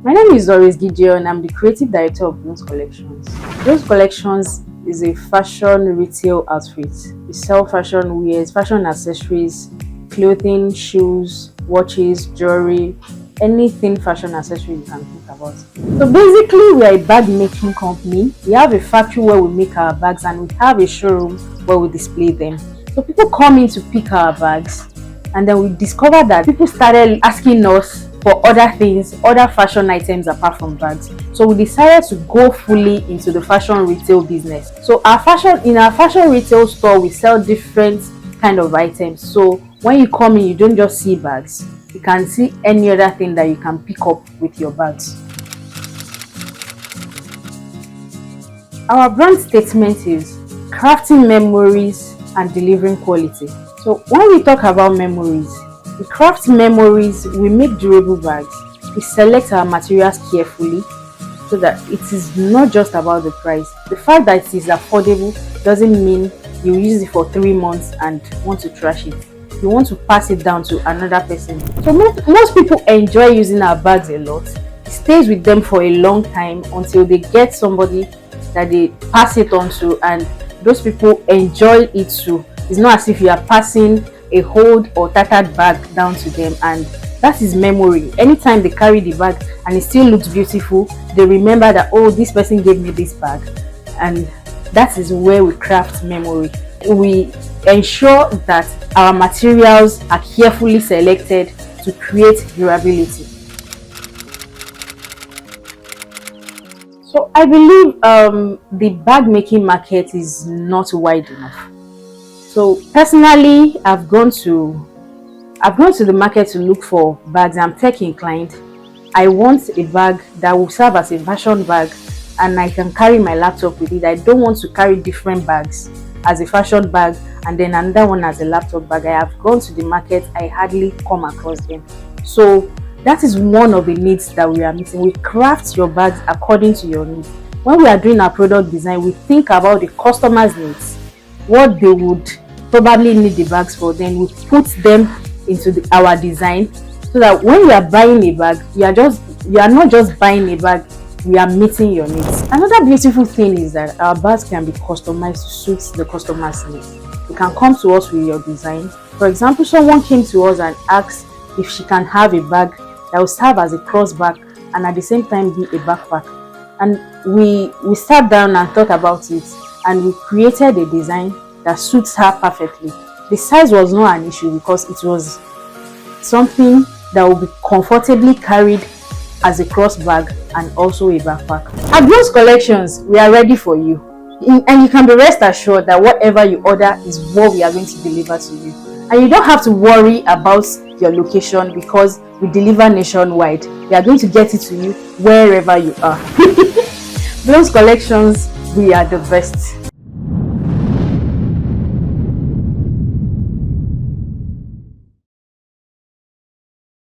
My name is Doris Gideon. I'm the creative director of Jones Collections. Jones Collections is a fashion retail outfit. We sell fashion wears, fashion accessories, clothing, shoes, watches, jewelry, anything fashion accessory you can think about. So basically, we are a bag making company. We have a factory where we make our bags, and we have a showroom where we display them. So people come in to pick our bags, and then we discovered that people started asking us for other things, other fashion items apart from bags. So we decided to go fully into the fashion retail business. So in our fashion retail store, we sell different kind of items. So when you come in, you don't just see bags, you can see any other thing that you can pick up with your bags. Our brand statement is crafting memories and delivering quality. So when we talk about memories, we craft memories, we make durable bags, we select our materials carefully so that it is not just about the price. The fact that it is affordable doesn't mean you use it for 3 months and want to trash it. You want to pass it down to another person. So most people enjoy using our bags a lot. It stays with them for a long time until they get somebody that they pass it on to, and those people enjoy it too. It's not as if you are passing a old or tattered bag down to them, and that is memory. Anytime they carry the bag and it still looks beautiful, they remember that, oh, this person gave me this bag. And that is where we craft memory. We ensure that our materials are carefully selected to create durability. So I believe the bag making market is not wide enough. So personally, I've gone to the market to look for bags. I'm tech inclined. I want a bag that will serve as a fashion bag, and I can carry my laptop with it. I don't want to carry different bags as a fashion bag and then another one as a laptop bag. I have gone to the market, I hardly come across them. So that is one of the needs that we are missing. We craft your bags according to your needs. When we are doing our product design, we think about the customer's needs, what they would probably need the bags for, then we put them into our design, so that when you are buying a bag, you are not just buying a bag, we are meeting your needs. Another beautiful thing is that our bags can be customized to suit the customer's needs. You can come to us with your design. For example, someone came to us and asked if she can have a bag that will serve as a cross bag and at the same time be a backpack. And we sat down and thought about it, and we created a design that suits her perfectly. The size was not an issue because it was something that will be comfortably carried as a cross bag and also a backpack. At Jones Collections, we are ready for you. And you can be rest assured that whatever you order is what we are going to deliver to you. And you don't have to worry about your location because we deliver nationwide. We are going to get it to you wherever you are. Jones Collections, we are the best.